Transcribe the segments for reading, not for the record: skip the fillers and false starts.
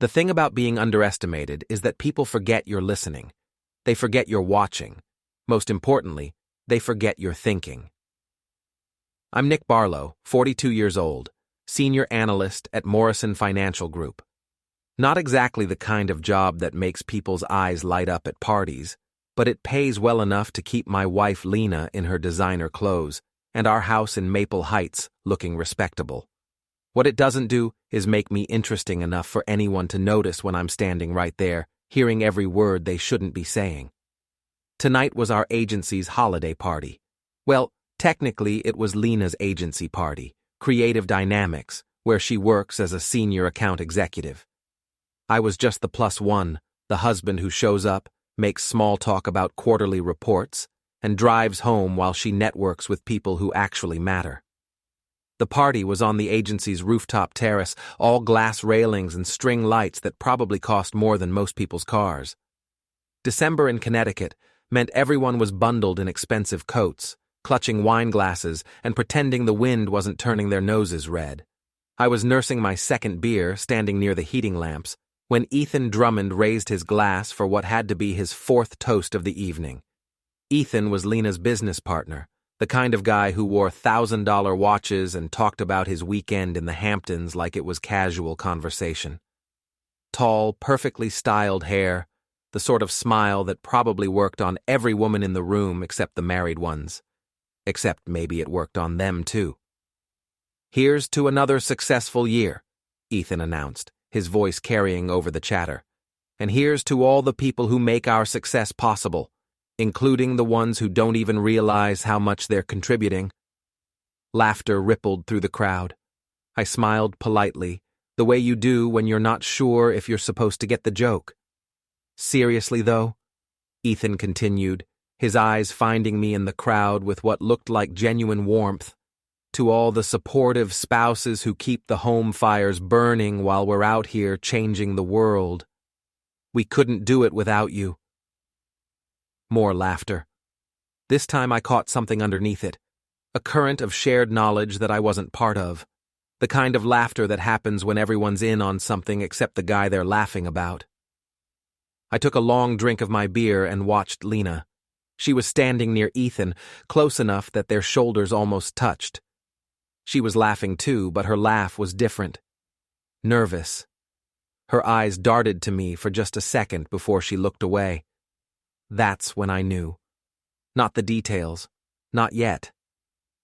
The thing about being underestimated is that people forget you're listening. They forget you're watching. Most importantly, they forget you're thinking. I'm Nick Barlow, 42 years old, senior analyst at Morrison Financial Group. Not exactly the kind of job that makes people's eyes light up at parties, but it pays well enough to keep my wife Lena in her designer clothes and our house in Maple Heights looking respectable. What it doesn't do is make me interesting enough for anyone to notice when I'm standing right there, hearing every word they shouldn't be saying. Tonight was our agency's holiday party. Well, technically it was Lena's agency party, Creative Dynamics, where she works as a senior account executive. I was just the plus one, the husband who shows up, makes small talk about quarterly reports, and drives home while she networks with people who actually matter. The party was on the agency's rooftop terrace, all glass railings and string lights that probably cost more than most people's cars. December in Connecticut meant everyone was bundled in expensive coats, clutching wine glasses and pretending the wind wasn't turning their noses red. I was nursing my second beer, standing near the heating lamps, when Ethan Drummond raised his glass for what had to be his fourth toast of the evening. Ethan was Lena's business partner, the kind of guy who wore $1,000 watches and talked about his weekend in the Hamptons like it was casual conversation. Tall, perfectly styled hair, the sort of smile that probably worked on every woman in the room except the married ones. Except maybe it worked on them too. "Here's to another successful year," Ethan announced, his voice carrying over the chatter. "And here's to all the people who make our success possible, including the ones who don't even realize how much they're contributing." Laughter rippled through the crowd. I smiled politely, the way you do when you're not sure if you're supposed to get the joke. "Seriously, though," Ethan continued, his eyes finding me in the crowd with what looked like genuine warmth, "to all the supportive spouses who keep the home fires burning while we're out here changing the world. We couldn't do it without you." More laughter. This time I caught something underneath it, a current of shared knowledge that I wasn't part of, the kind of laughter that happens when everyone's in on something except the guy they're laughing about. I took a long drink of my beer and watched Lena. She was standing near Ethan, close enough that their shoulders almost touched. She was laughing too, but her laugh was different. Nervous. Her eyes darted to me for just a second before she looked away. That's when I knew. Not the details. Not yet.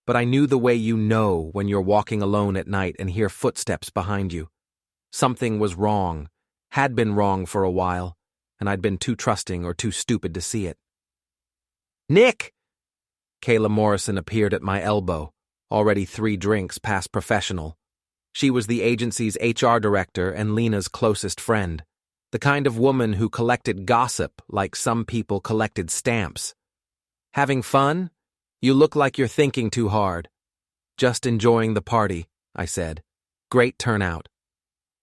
But I knew the way you know when you're walking alone at night and hear footsteps behind you. Something was wrong, had been wrong for a while, and I'd been too trusting or too stupid to see it. "Nick!" Kayla Morrison appeared at my elbow, already 3 drinks past professional. She was the agency's HR director and Lena's closest friend, the kind of woman who collected gossip like some people collected stamps. "Having fun? You look like you're thinking too hard." "Just enjoying the party," I said. "Great turnout."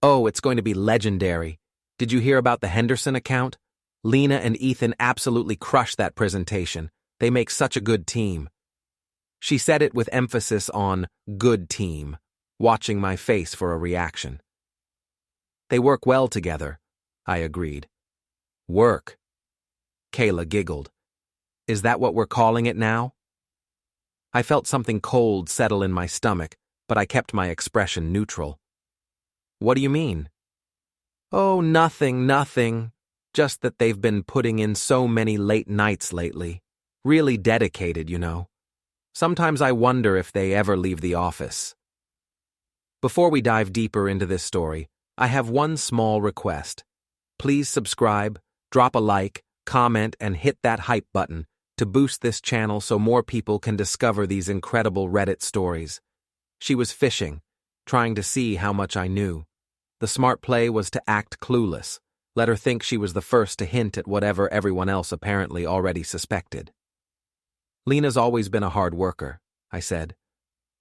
"Oh, it's going to be legendary. Did you hear about the Henderson account? Lena and Ethan absolutely crushed that presentation. They make such a good team." She said it with emphasis on good team, watching my face for a reaction. "They work well together," I agreed. "Work?" Kayla giggled. "Is that what we're calling it now?" I felt something cold settle in my stomach, but I kept my expression neutral. "What do you mean?" "Oh, nothing. Just that they've been putting in so many late nights lately. Really dedicated, you know. Sometimes I wonder if they ever leave the office." Before we dive deeper into this story, I have one small request. Please subscribe, drop a like, comment, and hit that hype button to boost this channel so more people can discover these incredible Reddit stories. She was fishing, trying to see how much I knew. The smart play was to act clueless, let her think she was the first to hint at whatever everyone else apparently already suspected. "Lena's always been a hard worker," I said.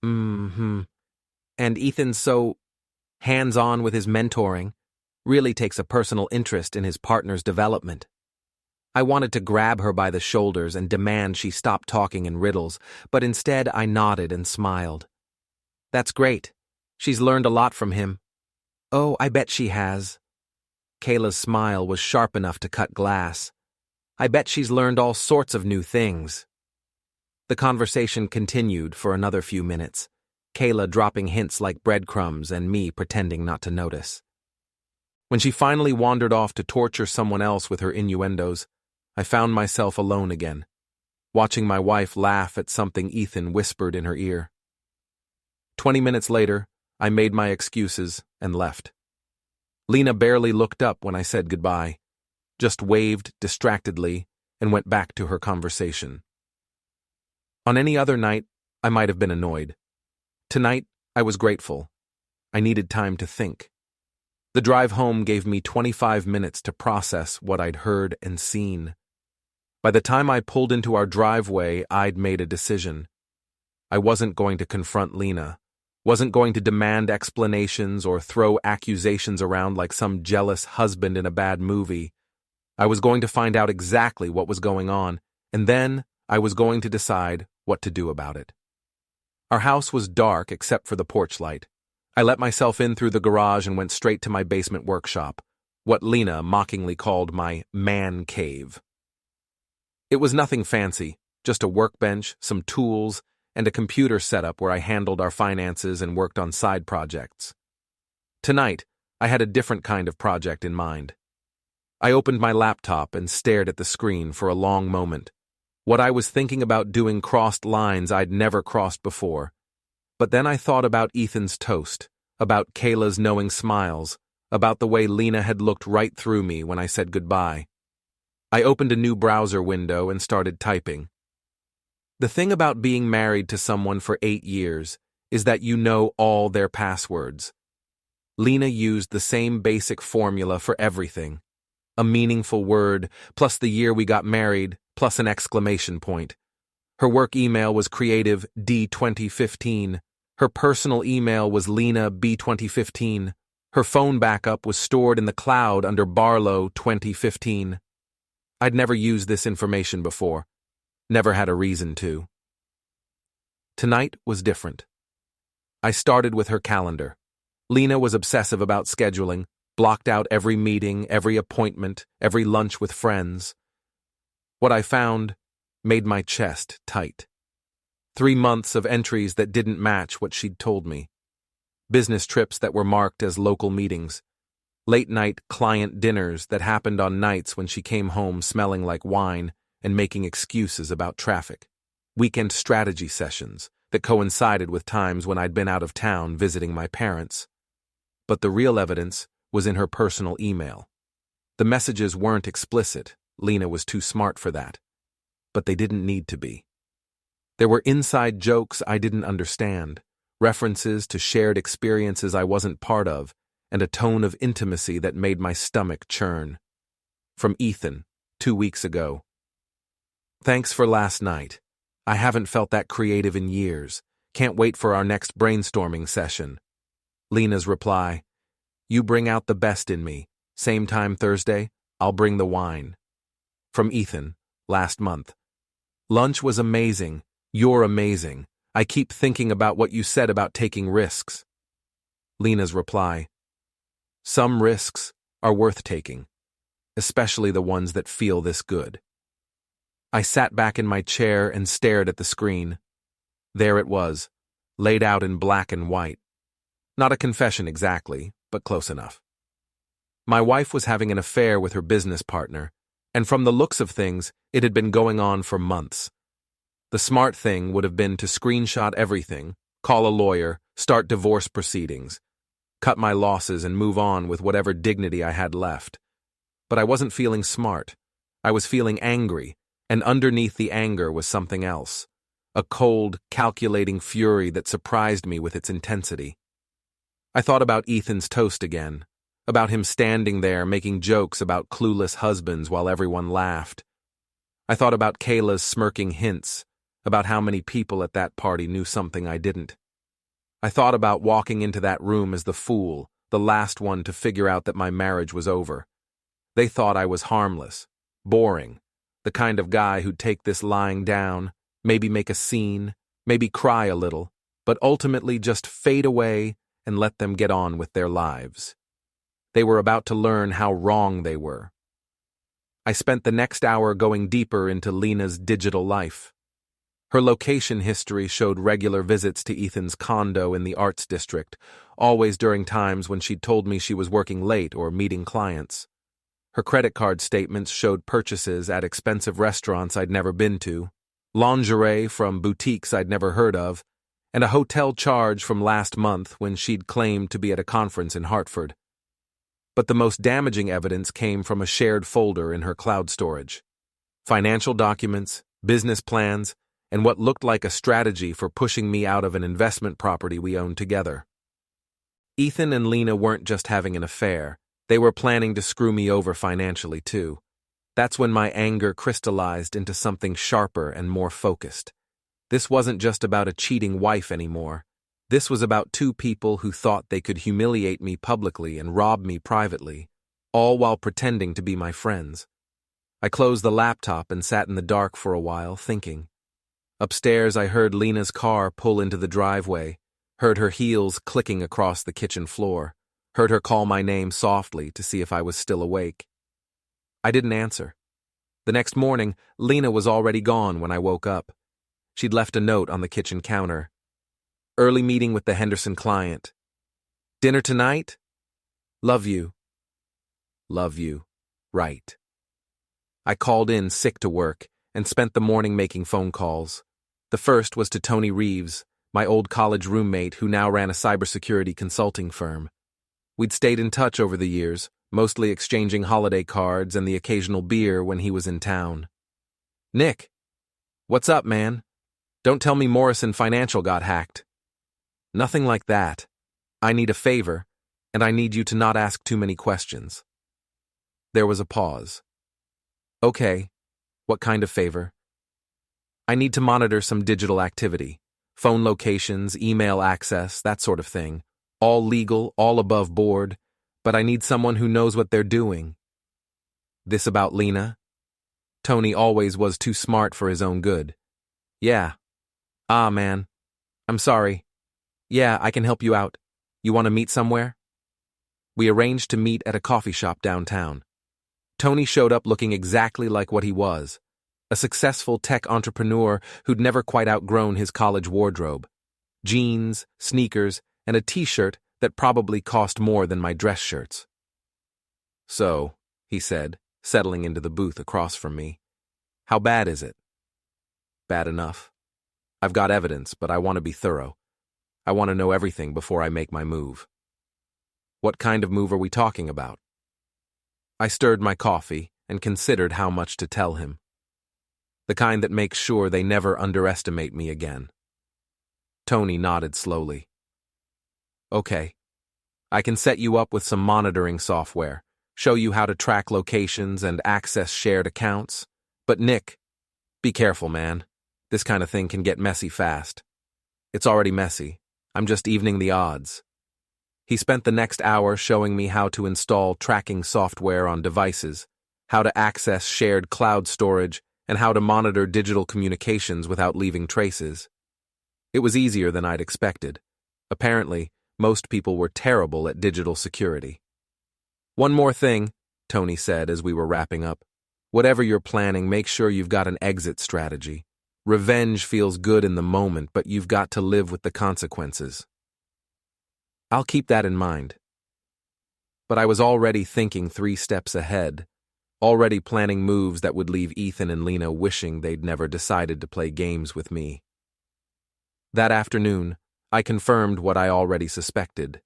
And Ethan's so hands-on with his mentoring, really takes a personal interest in his partner's development." I wanted to grab her by the shoulders and demand she stop talking in riddles, but instead I nodded and smiled. "That's great. She's learned a lot from him." "Oh, I bet she has." Kayla's smile was sharp enough to cut glass. I bet she's learned all sorts of new things. The conversation continued for another few minutes, Kayla dropping hints like breadcrumbs and me pretending not to notice. When she finally wandered off to torture someone else with her innuendos, I found myself alone again, watching my wife laugh at something Ethan whispered in her ear. 20 minutes later, I made my excuses and left. Lena barely looked up when I said goodbye, just waved distractedly and went back to her conversation. On any other night, I might have been annoyed. Tonight, I was grateful. I needed time to think. The drive home gave me 25 minutes to process what I'd heard and seen. By the time I pulled into our driveway, I'd made a decision. I wasn't going to confront Lena, wasn't going to demand explanations or throw accusations around like some jealous husband in a bad movie. I was going to find out exactly what was going on, and then I was going to decide what to do about it. Our house was dark except for the porch light. I let myself in through the garage and went straight to my basement workshop, what Lena mockingly called my man cave. It was nothing fancy, just a workbench, some tools, and a computer setup where I handled our finances and worked on side projects. Tonight, I had a different kind of project in mind. I opened my laptop and stared at the screen for a long moment. What I was thinking about doing crossed lines I'd never crossed before. But then I thought about Ethan's toast, about Kayla's knowing smiles, about the way Lena had looked right through me when I said goodbye. I opened a new browser window and started typing. The thing about being married to someone for 8 years is that you know all their passwords. Lena used the same basic formula for everything. A meaningful word, plus the year we got married, plus an exclamation point. Her work email was Creative D 2015. Her personal email was Lena B 2015. Her phone backup was stored in the cloud under Barlow 2015. I'd never used this information before. Never had a reason to. Tonight was different. I started with her calendar. Lena was obsessive about scheduling, blocked out every meeting, every appointment, every lunch with friends. What I found made my chest tight. 3 months of entries that didn't match what she'd told me. Business trips that were marked as local meetings. Late-night client dinners that happened on nights when she came home smelling like wine and making excuses about traffic. Weekend strategy sessions that coincided with times when I'd been out of town visiting my parents. But the real evidence was in her personal email. The messages weren't explicit. Lena was too smart for that. But they didn't need to be. There were inside jokes I didn't understand, references to shared experiences I wasn't part of, and a tone of intimacy that made my stomach churn. From Ethan, 2 weeks ago. Thanks for last night. I haven't felt that creative in years. Can't wait for our next brainstorming session. Lena's reply. You bring out the best in me. Same time Thursday, I'll bring the wine. From Ethan, last month. Lunch was amazing. You're amazing. I keep thinking about what you said about taking risks. Lena's reply. Some risks are worth taking, especially the ones that feel this good. I sat back in my chair and stared at the screen. There it was, laid out in black and white. Not a confession exactly, but close enough. My wife was having an affair with her business partner, and from the looks of things, it had been going on for months. The smart thing would have been to screenshot everything, call a lawyer, start divorce proceedings, cut my losses and move on with whatever dignity I had left. But I wasn't feeling smart. I was feeling angry, and underneath the anger was something else. A cold, calculating fury that surprised me with its intensity. I thought about Ethan's toast again, about him standing there making jokes about clueless husbands while everyone laughed. I thought about Kayla's smirking hints, about how many people at that party knew something I didn't. I thought about walking into that room as the fool, the last one to figure out that my marriage was over. They thought I was harmless, boring, the kind of guy who'd take this lying down, maybe make a scene, maybe cry a little, but ultimately just fade away and let them get on with their lives. They were about to learn how wrong they were. I spent the next hour going deeper into Lena's digital life. Her location history showed regular visits to Ethan's condo in the Arts District, always during times when she'd told me she was working late or meeting clients. Her credit card statements showed purchases at expensive restaurants I'd never been to, lingerie from boutiques I'd never heard of, and a hotel charge from last month when she'd claimed to be at a conference in Hartford. But the most damaging evidence came from a shared folder in her cloud storage. Financial documents, business plans, and what looked like a strategy for pushing me out of an investment property we owned together. Ethan and Lena weren't just having an affair, they were planning to screw me over financially too. That's when my anger crystallized into something sharper and more focused. This wasn't just about a cheating wife anymore. This was about two people who thought they could humiliate me publicly and rob me privately, all while pretending to be my friends. I closed the laptop and sat in the dark for a while, thinking. Upstairs, I heard Lena's car pull into the driveway, heard her heels clicking across the kitchen floor, heard her call my name softly to see if I was still awake. I didn't answer. The next morning, Lena was already gone when I woke up. She'd left a note on the kitchen counter. Early meeting with the Henderson client. Dinner tonight? Love you. Love you. Right. I called in sick to work and spent the morning making phone calls. The first was to Tony Reeves, my old college roommate who now ran a cybersecurity consulting firm. We'd stayed in touch over the years, mostly exchanging holiday cards and the occasional beer when he was in town. Nick, what's up, man? Don't tell me Morrison Financial got hacked. Nothing like that. I need a favor, and I need you to not ask too many questions. There was a pause. Okay, what kind of favor? I need to monitor some digital activity, phone locations, email access, that sort of thing. All legal, all above board, but I need someone who knows what they're doing. This about Lena? Tony always was too smart for his own good. Yeah. Ah, man. I'm sorry. Yeah, I can help you out. You want to meet somewhere? We arranged to meet at a coffee shop downtown. Tony showed up looking exactly like what he was, a successful tech entrepreneur who'd never quite outgrown his college wardrobe. Jeans, sneakers, and a t-shirt that probably cost more than my dress shirts. So, he said, settling into the booth across from me, how bad is it? Bad enough. I've got evidence, but I want to be thorough. I want to know everything before I make my move. What kind of move are we talking about? I stirred my coffee and considered how much to tell him. The kind that makes sure they never underestimate me again. Tony nodded slowly. Okay. I can set you up with some monitoring software, show you how to track locations and access shared accounts. But Nick, be careful, man. This kind of thing can get messy fast. It's already messy. I'm just evening the odds. He spent the next hour showing me how to install tracking software on devices, how to access shared cloud storage, and how to monitor digital communications without leaving traces. It was easier than I'd expected. Apparently, most people were terrible at digital security. One more thing, Tony said as we were wrapping up. Whatever you're planning, make sure you've got an exit strategy. Revenge feels good in the moment, but you've got to live with the consequences. I'll keep that in mind. But I was already thinking 3 steps ahead, already planning moves that would leave Ethan and Lena wishing they'd never decided to play games with me. That afternoon, I confirmed what I already suspected.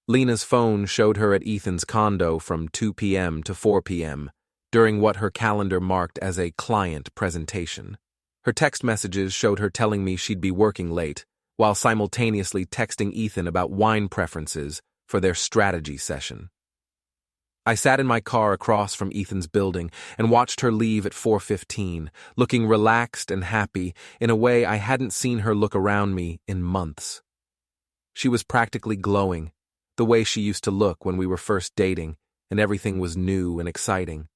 Lena's phone showed her at Ethan's condo from 2 p.m. to 4 p.m., during what her calendar marked as a client presentation. Her text messages showed her telling me she'd be working late, while simultaneously texting Ethan about wine preferences for their strategy session. I sat in my car across from Ethan's building and watched her leave at 4:15, looking relaxed and happy in a way I hadn't seen her look around me in months. She was practically glowing, the way she used to look when we were first dating, and everything was new and exciting.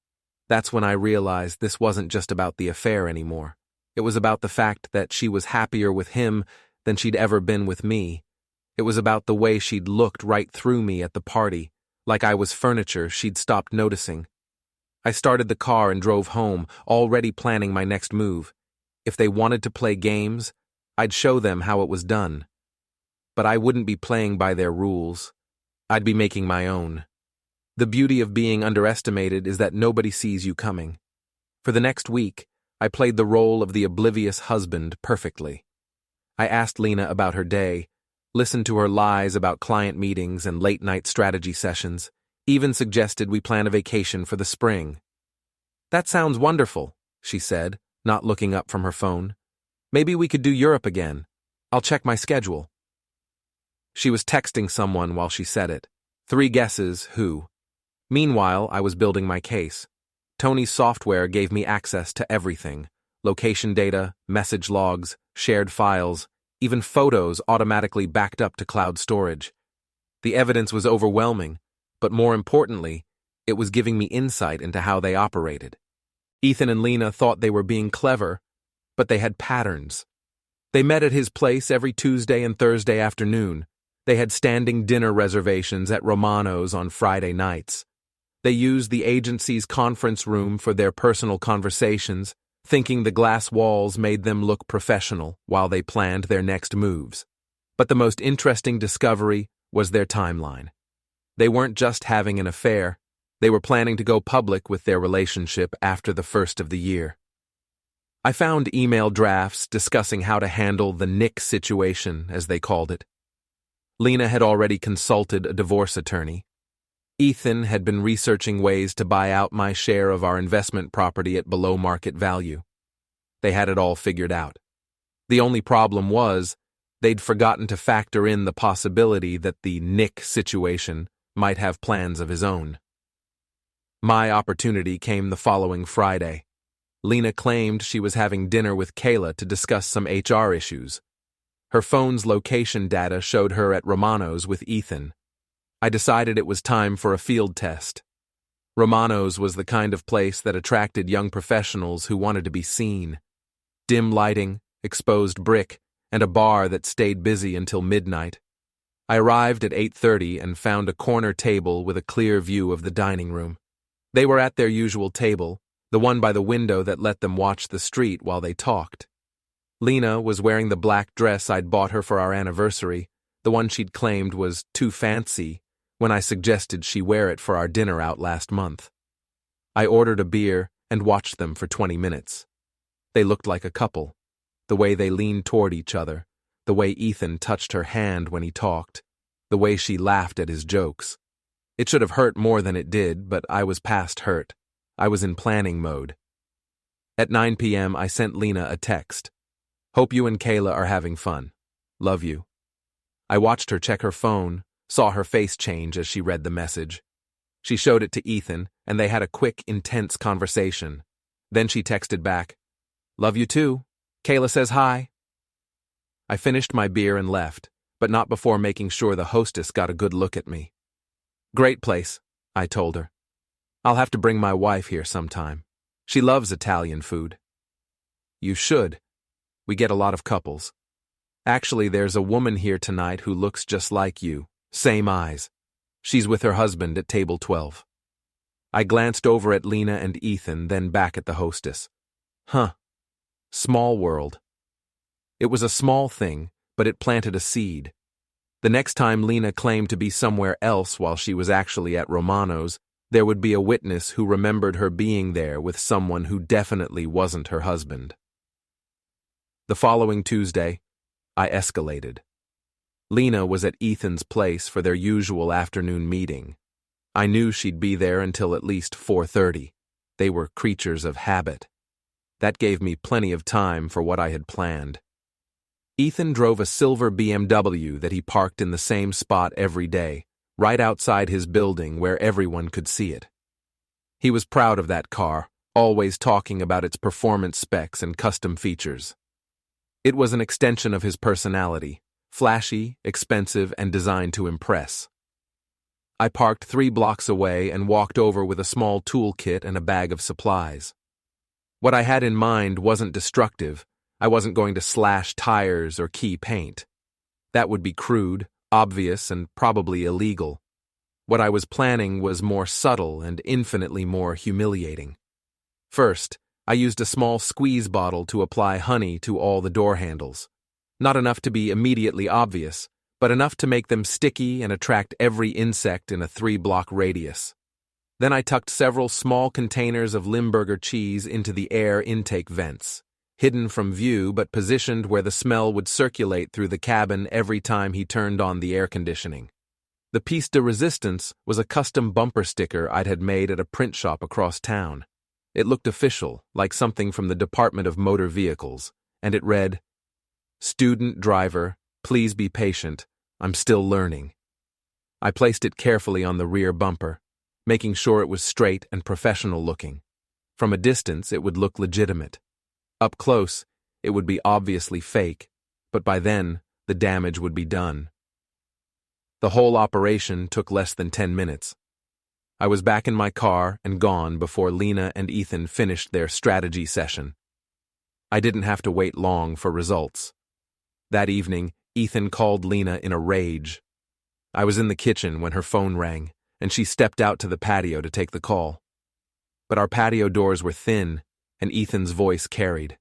That's when I realized this wasn't just about the affair anymore. It was about the fact that she was happier with him than she'd ever been with me. It was about the way she'd looked right through me at the party, Like I was furniture she'd stopped noticing. I started the car and drove home, already planning my next move. If they wanted to play games, I'd show them how it was done. But I wouldn't be playing by their rules. I'd be making my own. The beauty of being underestimated is that nobody sees you coming. For the next week, I played the role of the oblivious husband perfectly. I asked Lena about her day, listened to her lies about client meetings and late-night strategy sessions, even suggested we plan a vacation for the spring. "That sounds wonderful," she said, not looking up from her phone. "Maybe we could do Europe again. I'll check my schedule." She was texting someone while she said it. 3 guesses who. Meanwhile, I was building my case. Tony's software gave me access to everything: location data, message logs, shared files, even photos automatically backed up to cloud storage. The evidence was overwhelming, but more importantly, it was giving me insight into how they operated. Ethan and Lena thought they were being clever, but they had patterns. They met at his place every Tuesday and Thursday afternoon. They had standing dinner reservations at Romano's on Friday nights. They used the agency's conference room for their personal conversations, thinking the glass walls made them look professional while they planned their next moves. But the most interesting discovery was their timeline. They weren't just having an affair, they were planning to go public with their relationship after the first of the year. I found email drafts discussing how to handle the Nick situation, as they called it. Lena had already consulted a divorce attorney. Ethan had been researching ways to buy out my share of our investment property at below market value. They had it all figured out. The only problem was, they'd forgotten to factor in the possibility that the Nick situation might have plans of his own. My opportunity came the following Friday. Lena claimed she was having dinner with Kayla to discuss some HR issues. Her phone's location data showed her at Romano's with Ethan. I decided it was time for a field test. Romano's was the kind of place that attracted young professionals who wanted to be seen. Dim lighting, exposed brick, and a bar that stayed busy until midnight. I arrived at 8:30 and found a corner table with a clear view of the dining room. They were at their usual table, the one by the window that let them watch the street while they talked. Lena was wearing the black dress I'd bought her for our anniversary, the one she'd claimed was too fancy when I suggested she wear it for our dinner out last month. I ordered a beer and watched them for 20 minutes. They looked like a couple. The way they leaned toward each other, the way Ethan touched her hand when he talked, the way she laughed at his jokes. It should have hurt more than it did, but I was past hurt. I was in planning mode. At 9 p.m., I sent Lena a text. "Hope you and Kayla are having fun. Love you." I watched her check her phone, saw her face change as she read the message. She showed it to Ethan, and they had a quick, intense conversation. Then she texted back, "Love you too. Kayla says hi." I finished my beer and left, but not before making sure the hostess got a good look at me. "Great place," I told her. "I'll have to bring my wife here sometime. She loves Italian food." "You should. We get a lot of couples. Actually, there's a woman here tonight who looks just like you. Same eyes. She's with her husband at table 12. I glanced over at Lena and Ethan, then back at the hostess. Huh. Small world. It was a small thing, but it planted a seed. The next time Lena claimed to be somewhere else while she was actually at Romano's, there would be a witness who remembered her being there with someone who definitely wasn't her husband. The following Tuesday, I escalated. Lena was at Ethan's place for their usual afternoon meeting. I knew she'd be there until at least 4:30. They were creatures of habit. That gave me plenty of time for what I had planned. Ethan drove a silver BMW that he parked in the same spot every day, right outside his building where everyone could see it. He was proud of that car, always talking about its performance specs and custom features. It was an extension of his personality, flashy, expensive, and designed to impress. I parked 3 blocks away and walked over with a small toolkit and a bag of supplies. What I had in mind wasn't destructive. I wasn't going to slash tires or key paint. That would be crude, obvious, and probably illegal. What I was planning was more subtle and infinitely more humiliating. First, I used a small squeeze bottle to apply honey to all the door handles. Not enough to be immediately obvious, but enough to make them sticky and attract every insect in a 3-block radius. Then I tucked several small containers of Limburger cheese into the air intake vents, hidden from view but positioned where the smell would circulate through the cabin every time he turned on the air conditioning. The piece de resistance was a custom bumper sticker I'd had made at a print shop across town. It looked official, like something from the Department of Motor Vehicles, and it read, "Student driver, please be patient. I'm still learning." I placed it carefully on the rear bumper, making sure it was straight and professional looking. From a distance, it would look legitimate. Up close, it would be obviously fake, but by then, the damage would be done. The whole operation took less than 10 minutes. I was back in my car and gone before Lena and Ethan finished their strategy session. I didn't have to wait long for results. That evening, Ethan called Lena in a rage. I was in the kitchen when her phone rang, and she stepped out to the patio to take the call. But our patio doors were thin, and Ethan's voice carried.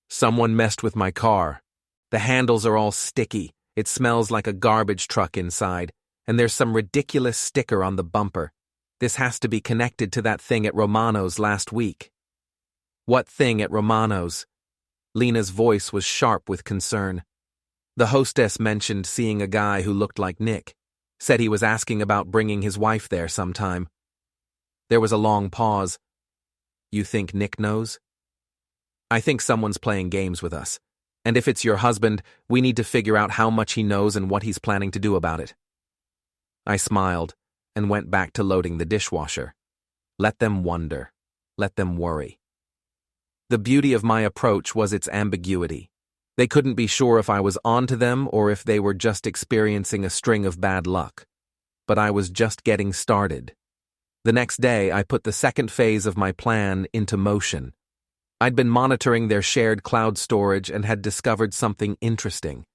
"Someone messed with my car. The handles are all sticky. It smells like a garbage truck inside, and there's some ridiculous sticker on the bumper. This has to be connected to that thing at Romano's last week." "What thing at Romano's?" Lena's voice was sharp with concern. "The hostess mentioned seeing a guy who looked like Nick. Said he was asking about bringing his wife there sometime." There was a long pause. "You think Nick knows?" "I think someone's playing games with us. And if it's your husband, we need to figure out how much he knows and what he's planning to do about it." I smiled and went back to loading the dishwasher. Let them wonder. Let them worry. The beauty of my approach was its ambiguity. They couldn't be sure if I was onto them or if they were just experiencing a string of bad luck. But I was just getting started. The next day, I put the second phase of my plan into motion. I'd been monitoring their shared cloud storage and had discovered something interesting.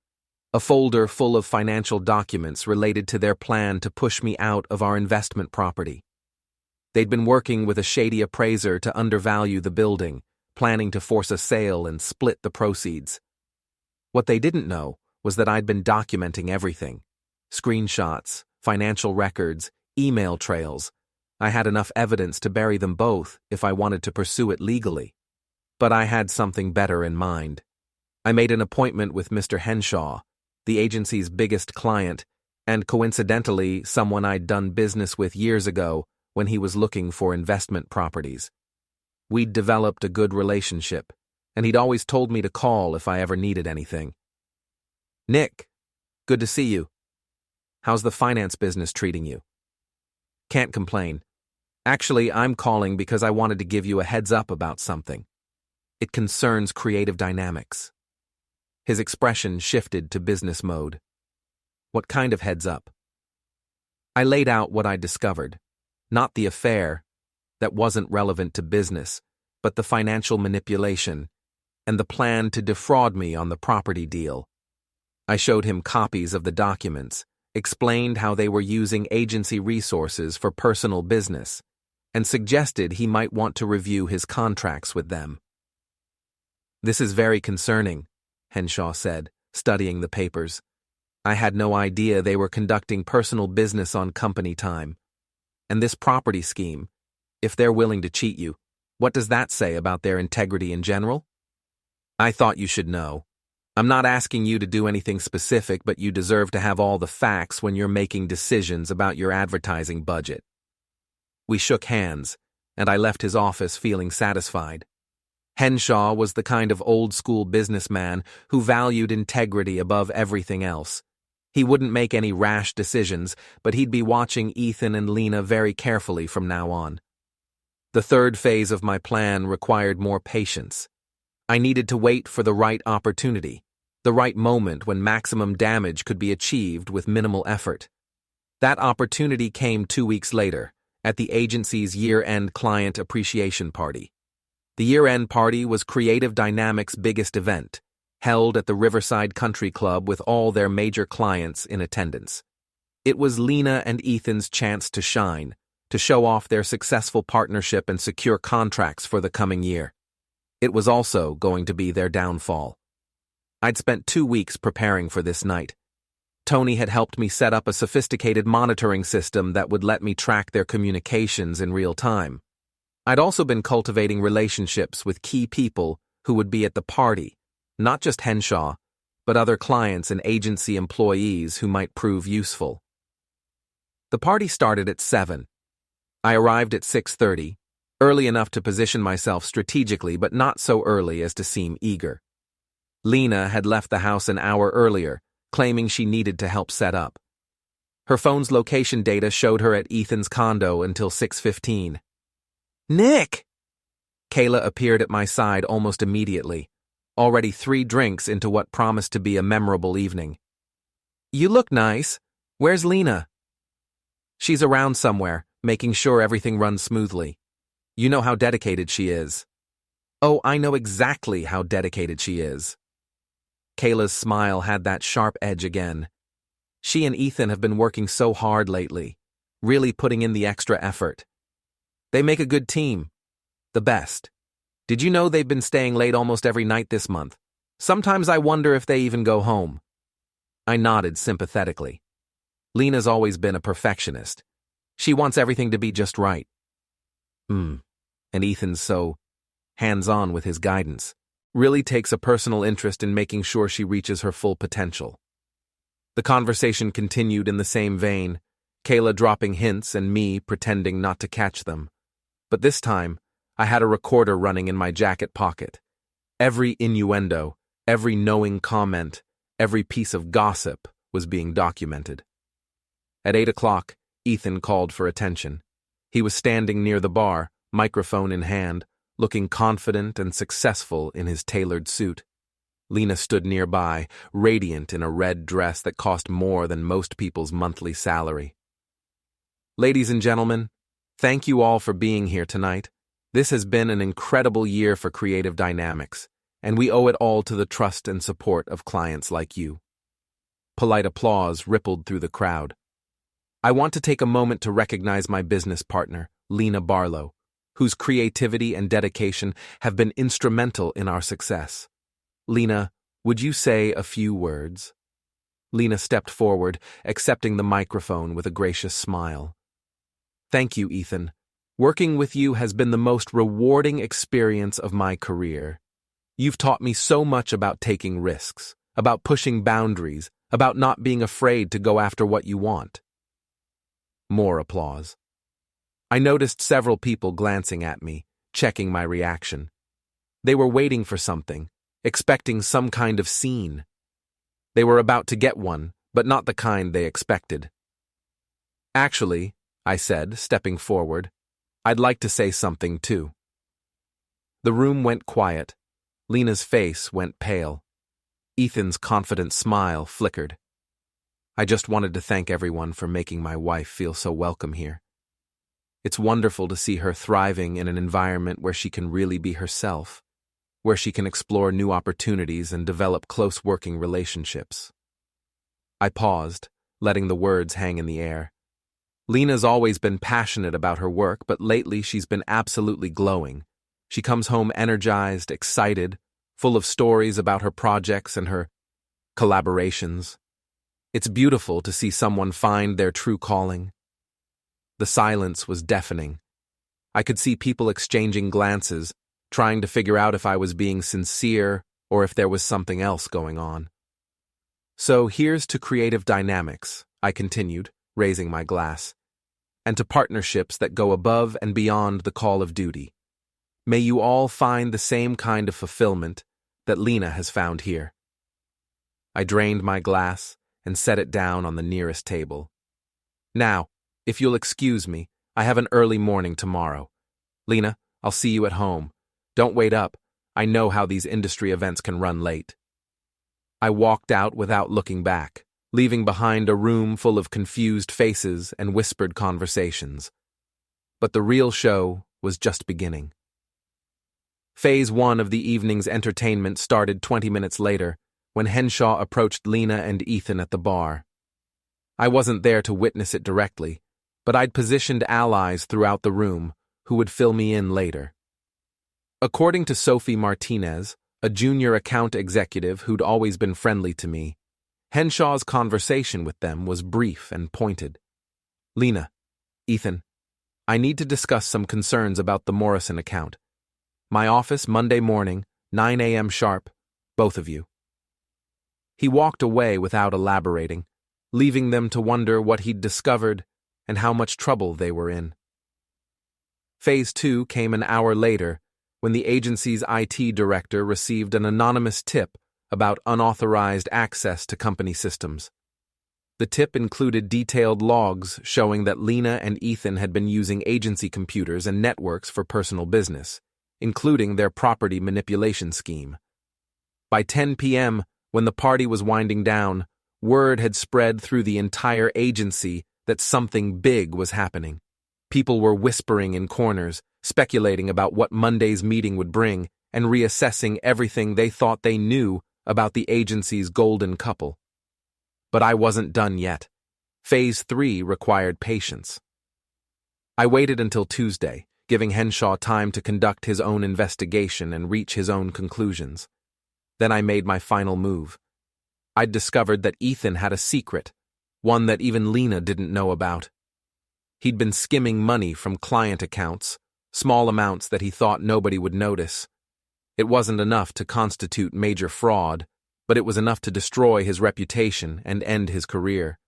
A folder full of financial documents related to their plan to push me out of our investment property. They'd been working with a shady appraiser to undervalue the building, planning to force a sale and split the proceeds. What they didn't know was that I'd been documenting everything. Screenshots, financial records, email trails. I had enough evidence to bury them both if I wanted to pursue it legally. But I had something better in mind. I made an appointment with Mr. Henshaw, the agency's biggest client, and coincidentally someone I'd done business with years ago when he was looking for investment properties. We'd developed a good relationship, and he'd always told me to call if I ever needed anything. "Nick, good to see you. How's the finance business treating you?" "Can't complain. Actually, I'm calling because I wanted to give you a heads up about something. It concerns creative dynamics." His expression shifted to business mode. "What kind of heads up?" I laid out what I'd discovered. Not the affair, that wasn't relevant to business, but the financial manipulation, and the plan to defraud me on the property deal. I showed him copies of the documents, explained how they were using agency resources for personal business, and suggested he might want to review his contracts with them. "This is very concerning," Henshaw said, studying the papers. "I had no idea they were conducting personal business on company time. And this property scheme, if they're willing to cheat you, what does that say about their integrity in general?" "I thought you should know. I'm not asking you to do anything specific, but you deserve to have all the facts when you're making decisions about your advertising budget." We shook hands, and I left his office feeling satisfied. Henshaw was the kind of old-school businessman who valued integrity above everything else. He wouldn't make any rash decisions, but he'd be watching Ethan and Lena very carefully from now on. The third phase of my plan required more patience. I needed to wait for the right opportunity, the right moment when maximum damage could be achieved with minimal effort. That opportunity came 2 weeks later, at the agency's year-end client appreciation party. The year-end party was Creative Dynamics' biggest event, held at the Riverside Country Club with all their major clients in attendance. It was Lena and Ethan's chance to shine, to show off their successful partnership and secure contracts for the coming year. It was also going to be their downfall. I'd spent 2 weeks preparing for this night. Tony had helped me set up a sophisticated monitoring system that would let me track their communications in real time. I'd also been cultivating relationships with key people who would be at the party, not just Henshaw, but other clients and agency employees who might prove useful. The party started at 7. I arrived at 6:30, early enough to position myself strategically but not so early as to seem eager. Lena had left the house an hour earlier, claiming she needed to help set up. Her phone's location data showed her at Ethan's condo until 6:15. "Nick!" Kayla appeared at my side almost immediately, already 3 drinks into what promised to be a memorable evening. "You look nice. Where's Lena?" "She's around somewhere, making sure everything runs smoothly. You know how dedicated she is." "Oh, I know exactly how dedicated she is." Kayla's smile had that sharp edge again. She and Ethan have been working so hard lately, really putting in the extra effort. They make a good team. The best. Did you know they've been staying late almost every night this month? Sometimes I wonder if they even go home. I nodded sympathetically. Lena's always been a perfectionist. She wants everything to be just right. And Ethan's so hands-on with his guidance. Really takes a personal interest in making sure she reaches her full potential. The conversation continued in the same vein, Kayla dropping hints and me pretending not to catch them. But this time, I had a recorder running in my jacket pocket. Every innuendo, every knowing comment, every piece of gossip was being documented. At 8 o'clock, Ethan called for attention. He was standing near the bar, microphone in hand, looking confident and successful in his tailored suit. Lena stood nearby, radiant in a red dress that cost more than most people's monthly salary. "Ladies and gentlemen, thank you all for being here tonight. This has been an incredible year for Creative Dynamics, and we owe it all to the trust and support of clients like you." Polite applause rippled through the crowd. I want to take a moment to recognize my business partner, Lena Barlow, whose creativity and dedication have been instrumental in our success. "Lena, would you say a few words?" Lena stepped forward, accepting the microphone with a gracious smile. "Thank you, Ethan. Working with you has been the most rewarding experience of my career. You've taught me so much about taking risks, about pushing boundaries, about not being afraid to go after what you want." More applause. I noticed several people glancing at me, checking my reaction. They were waiting for something, expecting some kind of scene. They were about to get one, but not the kind they expected. "Actually," I said, stepping forward, "I'd like to say something too." The room went quiet. Lena's face went pale. Ethan's confident smile flickered. "I just wanted to thank everyone for making my wife feel so welcome here. It's wonderful to see her thriving in an environment where she can really be herself, where she can explore new opportunities and develop close working relationships." I paused, letting the words hang in the air. Lena's always been passionate about her work, but lately she's been absolutely glowing. She comes home energized, excited, full of stories about her projects and her collaborations. It's beautiful to see someone find their true calling. The silence was deafening. I could see people exchanging glances, trying to figure out if I was being sincere or if there was something else going on. "So here's to creative dynamics," I continued, raising my glass, "and to partnerships that go above and beyond the call of duty. May you all find the same kind of fulfillment that Lena has found here." I drained my glass and set it down on the nearest table. "Now, if you'll excuse me, I have an early morning tomorrow. Lena, I'll see you at home. Don't wait up. I know how these industry events can run late." I walked out without looking back, leaving behind a room full of confused faces and whispered conversations. But the real show was just beginning. Phase 1 of the evening's entertainment started 20 minutes later, when Henshaw approached Lena and Ethan at the bar. I wasn't there to witness it directly, but I'd positioned allies throughout the room who would fill me in later. According to Sophie Martinez, a junior account executive who'd always been friendly to me, Henshaw's conversation with them was brief and pointed. "Lena, Ethan, I need to discuss some concerns about the Morrison account. My office Monday morning, 9 a.m. sharp, both of you." He walked away without elaborating, leaving them to wonder what he'd discovered and how much trouble they were in. Phase 2 came an hour later when the agency's IT director received an anonymous tip about unauthorized access to company systems. The tip included detailed logs showing that Lena and Ethan had been using agency computers and networks for personal business, including their property manipulation scheme. By 10 p.m., when the party was winding down, word had spread through the entire agency that something big was happening. People were whispering in corners, speculating about what Monday's meeting would bring, and reassessing everything they thought they knew about the agency's golden couple. But I wasn't done yet. Phase 3 required patience. I waited until Tuesday, giving Henshaw time to conduct his own investigation and reach his own conclusions. Then I made my final move. I'd discovered that Ethan had a secret, one that even Lena didn't know about. He'd been skimming money from client accounts, small amounts that he thought nobody would notice. It wasn't enough to constitute major fraud, but it was enough to destroy his reputation and end his career.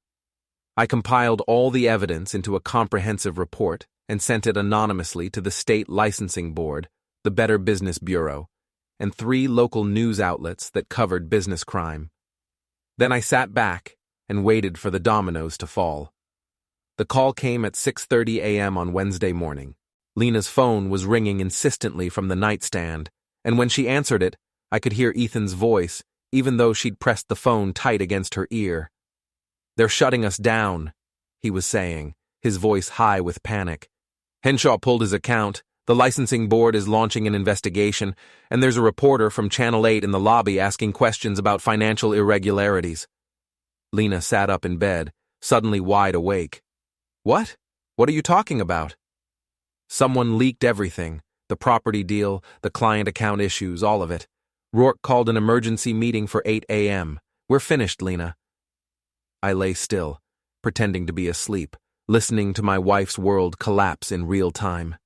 I compiled all the evidence into a comprehensive report and sent it anonymously to the State Licensing Board, the Better Business Bureau, and 3 local news outlets that covered business crime. Then I sat back and waited for the dominoes to fall. The call came at 6:30 a.m. on Wednesday morning. Lena's phone was ringing insistently from the nightstand, and when she answered it, I could hear Ethan's voice, even though she'd pressed the phone tight against her ear. "They're shutting us down," he was saying, his voice high with panic. "Henshaw pulled his account, the licensing board is launching an investigation, and there's a reporter from Channel 8 in the lobby asking questions about financial irregularities." Lena sat up in bed, suddenly wide awake. "What? What are you talking about?" "Someone leaked everything, the property deal, the client account issues, all of it. Rourke called an emergency meeting for 8 a.m. We're finished, Lena." I lay still, pretending to be asleep, listening to my wife's world collapse in real time.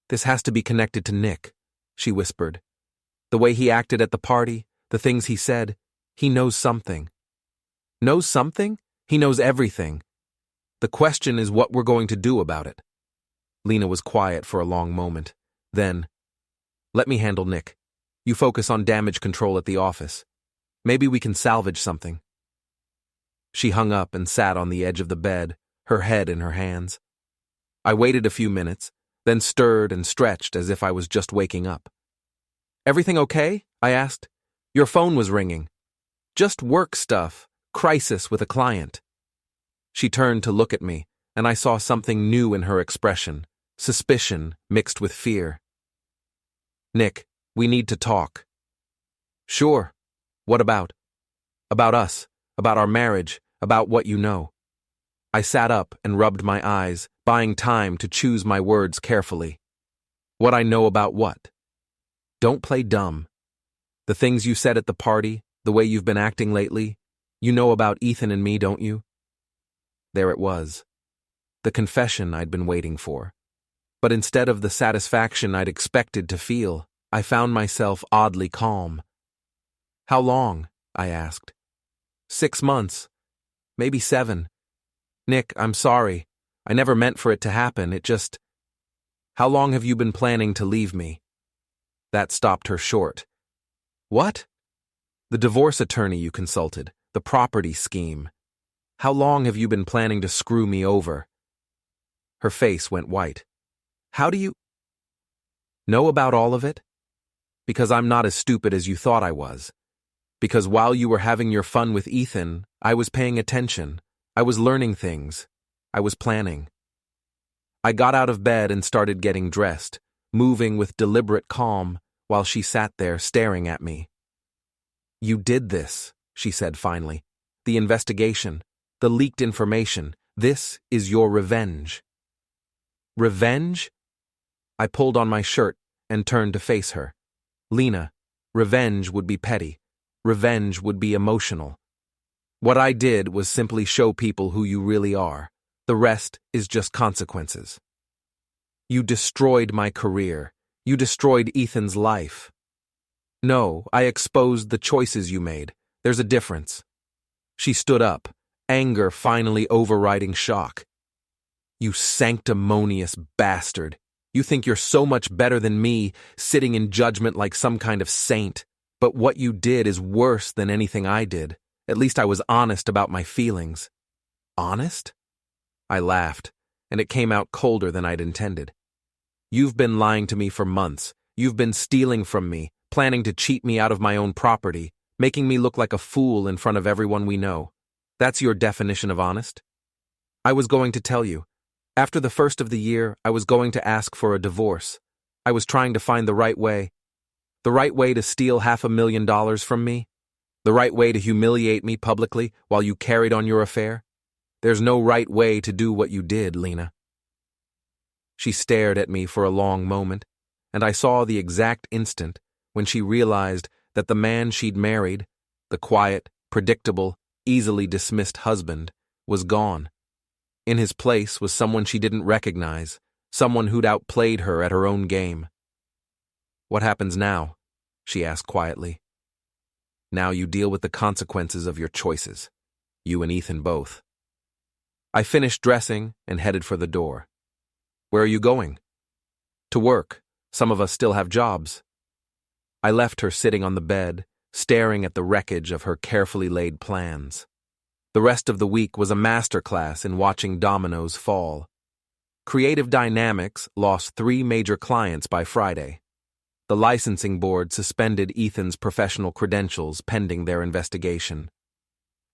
"This has to be connected to Nick," she whispered. "The way he acted at the party, the things he said, he knows something." "Knows something? He knows everything. The question is what we're going to do about it." Lena was quiet for a long moment. Then, "Let me handle Nick. You focus on damage control at the office. Maybe we can salvage something." She hung up and sat on the edge of the bed, her head in her hands. I waited a few minutes, then stirred and stretched as if I was just waking up. "Everything okay?" I asked. "Your phone was ringing." "Just work stuff. Crisis with a client." She turned to look at me, and I saw something new in her expression, suspicion mixed with fear. "Nick, we need to talk." "Sure. What about?" "About us, about our marriage, about what you know." I sat up and rubbed my eyes, buying time to choose my words carefully. "What I know about what?" "Don't play dumb. The things you said at the party, the way you've been acting lately, you know about Ethan and me, don't you?" There it was. The confession I'd been waiting for. But instead of the satisfaction I'd expected to feel, I found myself oddly calm. "How long?" I asked. 6 months. Maybe 7. "Nick, I'm sorry. I never meant for it to happen. It just—" "How long have you been planning to leave me?" That stopped her short. "What?" "The divorce attorney you consulted, the property scheme. How long have you been planning to screw me over?" Her face went white. "How do you know about all of it?" "Because I'm not as stupid as you thought I was. Because while you were having your fun with Ethan, I was paying attention. I was learning things. I was planning." I got out of bed and started getting dressed, moving with deliberate calm while she sat there staring at me. "You did this," she said finally. "The investigation. The leaked information. This is your revenge. Revenge? I pulled on my shirt and turned to face her. Lena, revenge would be petty. Revenge would be emotional. What I did was simply show people who you really are. The rest is just consequences. You destroyed my career. You destroyed Ethan's life. No, I exposed the choices you made. There's a difference. She stood up, anger finally overriding shock. You sanctimonious bastard. You think you're so much better than me, sitting in judgment like some kind of saint. But what you did is worse than anything I did. At least I was honest about my feelings. Honest? I laughed, and it came out colder than I'd intended. You've been lying to me for months. You've been stealing from me, planning to cheat me out of my own property, making me look like a fool in front of everyone we know. That's your definition of honest? I was going to tell you. After the first of the year, I was going to ask for a divorce. I was trying to find the right way. The right way to steal $500,000 from me? The right way to humiliate me publicly while you carried on your affair? There's no right way to do what you did, Lena. She stared at me for a long moment, and I saw the exact instant when she realized that the man she'd married, the quiet, predictable, easily dismissed husband, was gone. In his place was someone she didn't recognize, someone who'd outplayed her at her own game. What happens now? She asked quietly. Now you deal with the consequences of your choices. You and Ethan both. I finished dressing and headed for the door. Where are you going? To work. Some of us still have jobs. I left her sitting on the bed, staring at the wreckage of her carefully laid plans. The rest of the week was a masterclass in watching dominoes fall. Creative Dynamics lost 3 major clients by Friday. The licensing board suspended Ethan's professional credentials pending their investigation.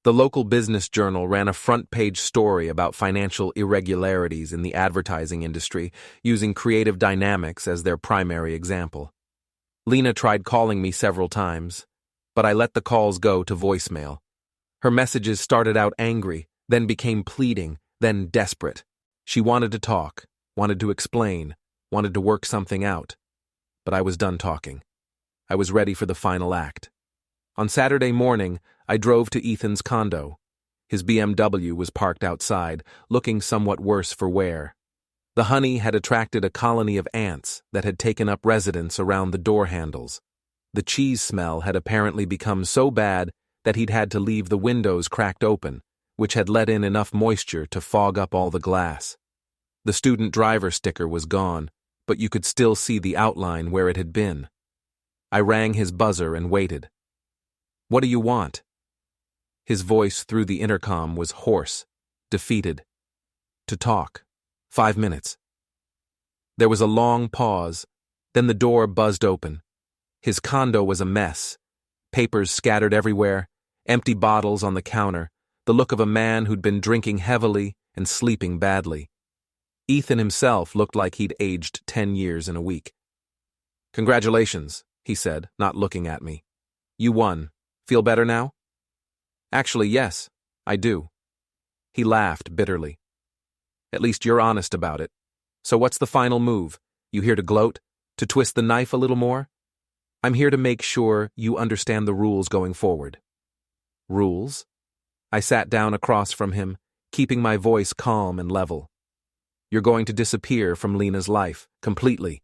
The local business journal ran a front-page story about financial irregularities in the advertising industry, using Creative Dynamics as their primary example. Lena tried calling me several times, but I let the calls go to voicemail. Her messages started out angry, then became pleading, then desperate. She wanted to talk, wanted to explain, wanted to work something out. But I was done talking. I was ready for the final act. On Saturday morning, I drove to Ethan's condo. His BMW was parked outside, looking somewhat worse for wear. The honey had attracted a colony of ants that had taken up residence around the door handles. The cheese smell had apparently become so bad that he'd had to leave the windows cracked open, which had let in enough moisture to fog up all the glass. The student driver sticker was gone, but you could still see the outline where it had been. I rang his buzzer and waited. What do you want? His voice through the intercom was hoarse, defeated. To talk. 5 minutes. There was a long pause, then the door buzzed open. His condo was a mess. Papers scattered everywhere, empty bottles on the counter, the look of a man who'd been drinking heavily and sleeping badly. Ethan himself looked like he'd aged 10 years in a week. Congratulations, he said, not looking at me. You won. Feel better now? Actually, yes, I do. He laughed bitterly. At least you're honest about it. So what's the final move? You here to gloat? To twist the knife a little more? I'm here to make sure you understand the rules going forward. Rules? I sat down across from him, keeping my voice calm and level. You're going to disappear from Lena's life, completely.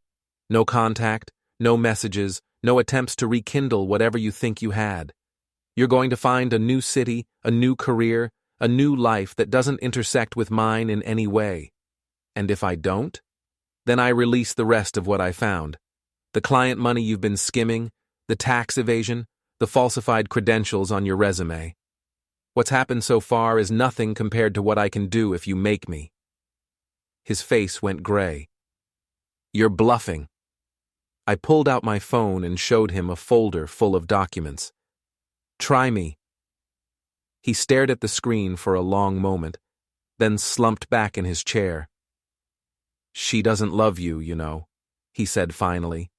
No contact, no messages, no attempts to rekindle whatever you think you had. You're going to find a new city, a new career, a new life that doesn't intersect with mine in any way. And if I don't, then I release the rest of what I found. The client money you've been skimming, the tax evasion, the falsified credentials on your resume. What's happened so far is nothing compared to what I can do if you make me. His face went gray. You're bluffing. I pulled out my phone and showed him a folder full of documents. Try me. He stared at the screen for a long moment, then slumped back in his chair. She doesn't love you, you know, he said finally.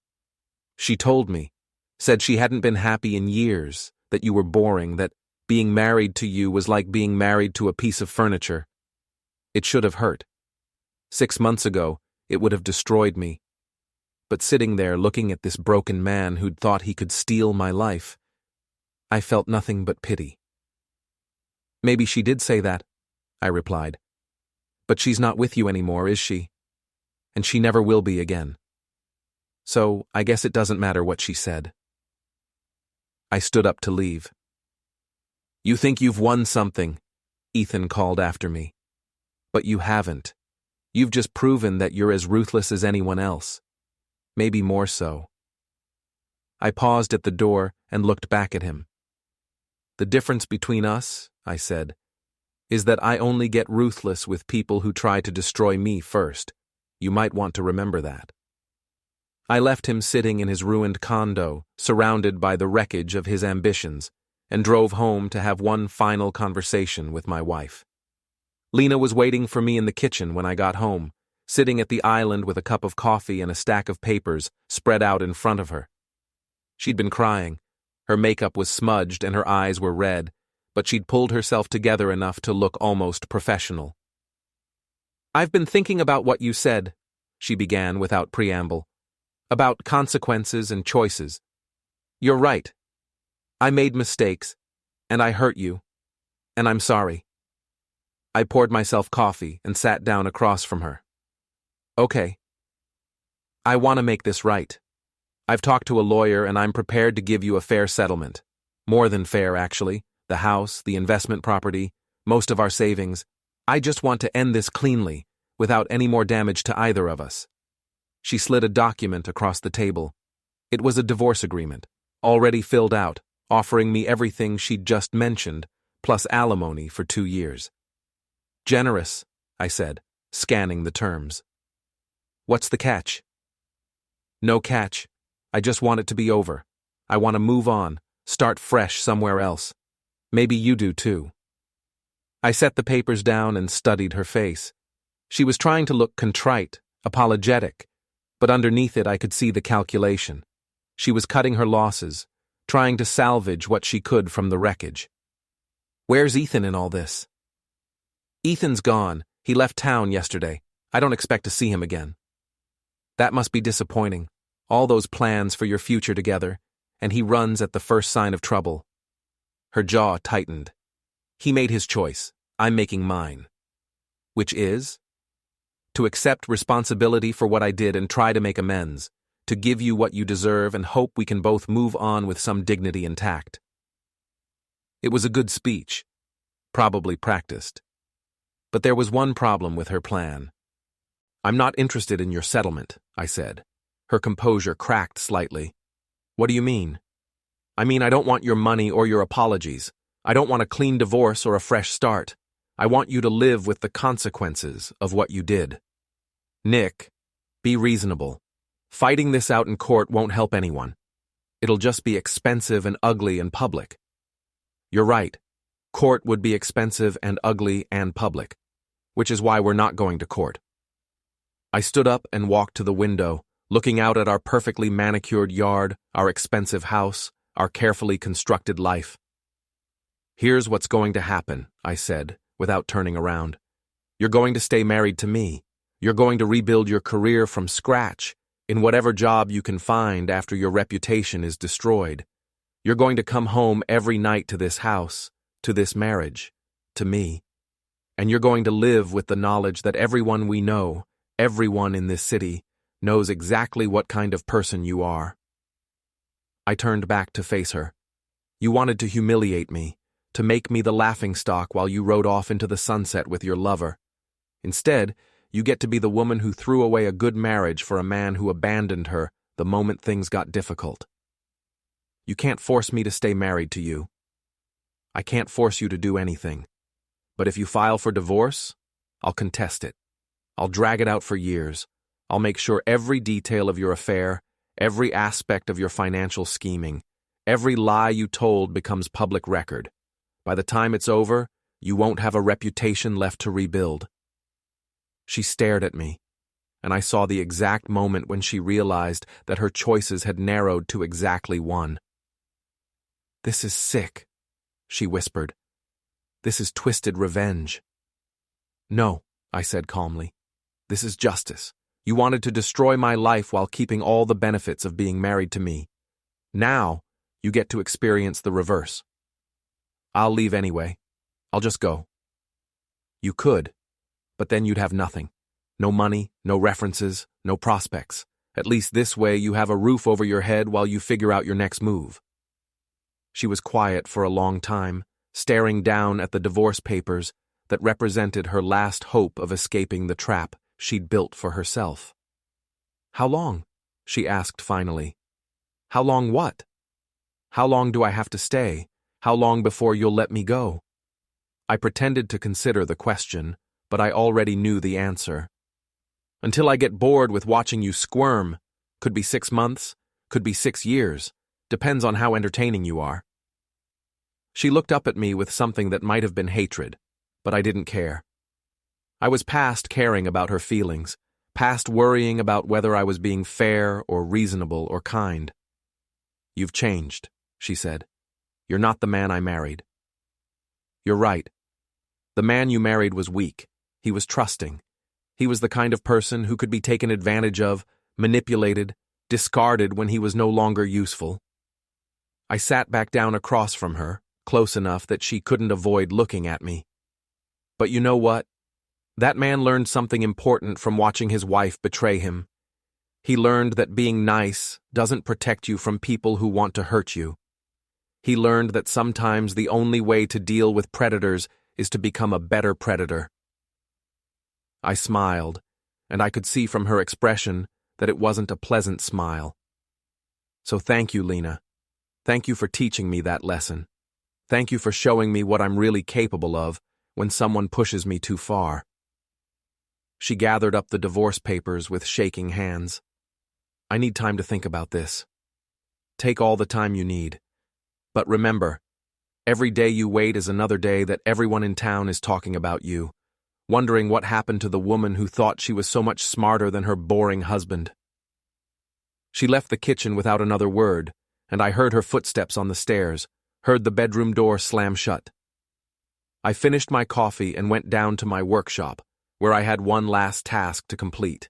She told me, said she hadn't been happy in years, that you were boring, that Being married to you was like being married to a piece of furniture. It should have hurt. 6 months ago, it would have destroyed me. But sitting there looking at this broken man who'd thought he could steal my life, I felt nothing but pity. Maybe she did say that, I replied. But she's not with you anymore, is she? And she never will be again. So I guess it doesn't matter what she said. I stood up to leave. You think you've won something, Ethan called after me. But you haven't. You've just proven that you're as ruthless as anyone else. Maybe more so. I paused at the door and looked back at him. The difference between us, I said, is that I only get ruthless with people who try to destroy me first. You might want to remember that. I left him sitting in his ruined condo, surrounded by the wreckage of his ambitions, and drove home to have one final conversation with my wife. Lena was waiting for me in the kitchen when I got home, sitting at the island with a cup of coffee and a stack of papers spread out in front of her. She'd been crying. Her makeup was smudged and her eyes were red, but she'd pulled herself together enough to look almost professional. I've been thinking about what you said, she began without preamble, about consequences and choices. You're right. I made mistakes, and I hurt you, and I'm sorry. I poured myself coffee and sat down across from her. Okay. I want to make this right. I've talked to a lawyer and I'm prepared to give you a fair settlement. More than fair, actually. The house, the investment property, most of our savings. I just want to end this cleanly, without any more damage to either of us. She slid a document across the table. It was a divorce agreement, already filled out, offering me everything she'd just mentioned, plus alimony for 2 years. Generous, I said, scanning the terms. What's the catch? No catch. I just want it to be over. I want to move on, start fresh somewhere else. Maybe you do too. I set the papers down and studied her face. She was trying to look contrite, apologetic, but underneath it I could see the calculation. She was cutting her losses, trying to salvage what she could from the wreckage. Where's Ethan in all this? Ethan's gone. He left town yesterday. I don't expect to see him again. That must be disappointing. All those plans for your future together, and he runs at the first sign of trouble. Her jaw tightened. He made his choice. I'm making mine. Which is? To accept responsibility for what I did and try to make amends, to give you what you deserve and hope we can both move on with some dignity intact. It was a good speech, probably practiced. But there was one problem with her plan. I'm not interested in your settlement, I said. Her composure cracked slightly. What do you mean? I mean, I don't want your money or your apologies. I don't want a clean divorce or a fresh start. I want you to live with the consequences of what you did. Nick, be reasonable. Fighting this out in court won't help anyone. It'll just be expensive and ugly in public. You're right. Court would be expensive and ugly and public, which is why we're not going to court. I stood up and walked to the window, looking out at our perfectly manicured yard, our expensive house, our carefully constructed life. Here's what's going to happen, I said, without turning around. You're going to stay married to me. You're going to rebuild your career from scratch, in whatever job you can find after your reputation is destroyed. You're going to come home every night to this house, to this marriage, to me. And you're going to live with the knowledge that everyone we know, everyone in this city, knows exactly what kind of person you are. I turned back to face her. You wanted to humiliate me, to make me the laughingstock while you rode off into the sunset with your lover. Instead, you get to be the woman who threw away a good marriage for a man who abandoned her the moment things got difficult. You can't force me to stay married to you. I can't force you to do anything. But if you file for divorce, I'll contest it. I'll drag it out for years. I'll make sure every detail of your affair, every aspect of your financial scheming, every lie you told becomes public record. By the time it's over, you won't have a reputation left to rebuild. She stared at me, and I saw the exact moment when she realized that her choices had narrowed to exactly one. This is sick, she whispered. "This is twisted revenge." "No," I said calmly. "This is justice. You wanted to destroy my life while keeping all the benefits of being married to me. Now, you get to experience the reverse." "I'll leave anyway. I'll just go." "You could, but then you'd have nothing. No money, no references, no prospects. At least this way you have a roof over your head while you figure out your next move." She was quiet for a long time, staring down at the divorce papers that represented her last hope of escaping the trap she'd built for herself. "How long?" she asked finally. "How long what? How long do I have to stay? How long before you'll let me go?" I pretended to consider the question, but I already knew the answer. "Until I get bored with watching you squirm. Could be 6 months, could be 6 years. Depends on how entertaining you are." She looked up at me with something that might have been hatred, but I didn't care. I was past caring about her feelings, past worrying about whether I was being fair or reasonable or kind. "You've changed," she said. "You're not the man I married." "You're right. The man you married was weak. He was trusting. He was the kind of person who could be taken advantage of, manipulated, discarded when he was no longer useful." I sat back down across from her, close enough that she couldn't avoid looking at me. "But you know what? That man learned something important from watching his wife betray him. He learned that being nice doesn't protect you from people who want to hurt you. He learned that sometimes the only way to deal with predators is to become a better predator." I smiled, and I could see from her expression that it wasn't a pleasant smile. "So thank you, Lena. Thank you for teaching me that lesson. Thank you for showing me what I'm really capable of when someone pushes me too far." She gathered up the divorce papers with shaking hands. "I need time to think about this." "Take all the time you need. But remember, every day you wait is another day that everyone in town is talking about you, wondering what happened to the woman who thought she was so much smarter than her boring husband." She left the kitchen without another word, and I heard her footsteps on the stairs, heard the bedroom door slam shut. I finished my coffee and went down to my workshop, where I had one last task to complete.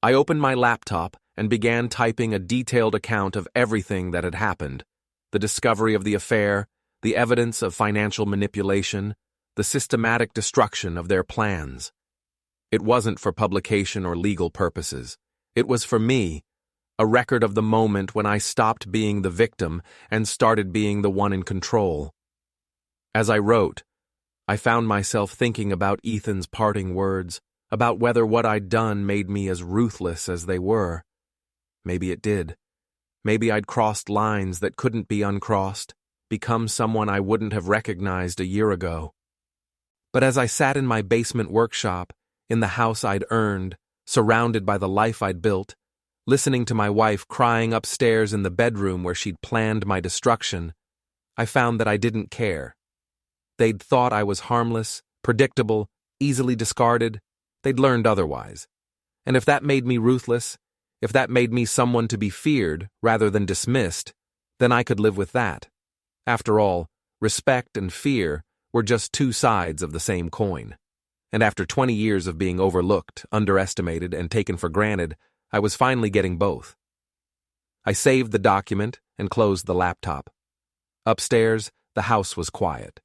I opened my laptop and began typing a detailed account of everything that had happened: the discovery of the affair, the evidence of financial manipulation, the systematic destruction of their plans. It wasn't for publication or legal purposes. It was for me, a record of the moment when I stopped being the victim and started being the one in control. As I wrote, I found myself thinking about Ethan's parting words, about whether what I'd done made me as ruthless as they were. Maybe it did. Maybe I'd crossed lines that couldn't be uncrossed, become someone I wouldn't have recognized a year ago. But as I sat in my basement workshop, in the house I'd earned, surrounded by the life I'd built, listening to my wife crying upstairs in the bedroom where she'd planned my destruction, I found that I didn't care. They'd thought I was harmless, predictable, easily discarded. They'd learned otherwise. And if that made me ruthless, if that made me someone to be feared rather than dismissed, then I could live with that. After all, respect and fear were just two sides of the same coin. And after 20 years of being overlooked, underestimated, and taken for granted, I was finally getting both. I saved the document and closed the laptop. Upstairs, the house was quiet.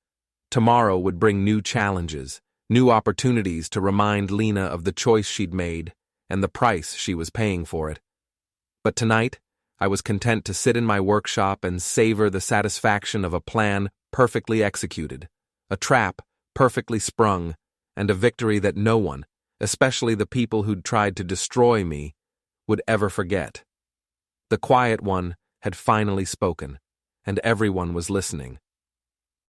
Tomorrow would bring new challenges, new opportunities to remind Lena of the choice she'd made and the price she was paying for it. But tonight, I was content to sit in my workshop and savor the satisfaction of a plan perfectly executed, a trap perfectly sprung, and a victory that no one, especially the people who'd tried to destroy me, would ever forget. The quiet one had finally spoken, and everyone was listening.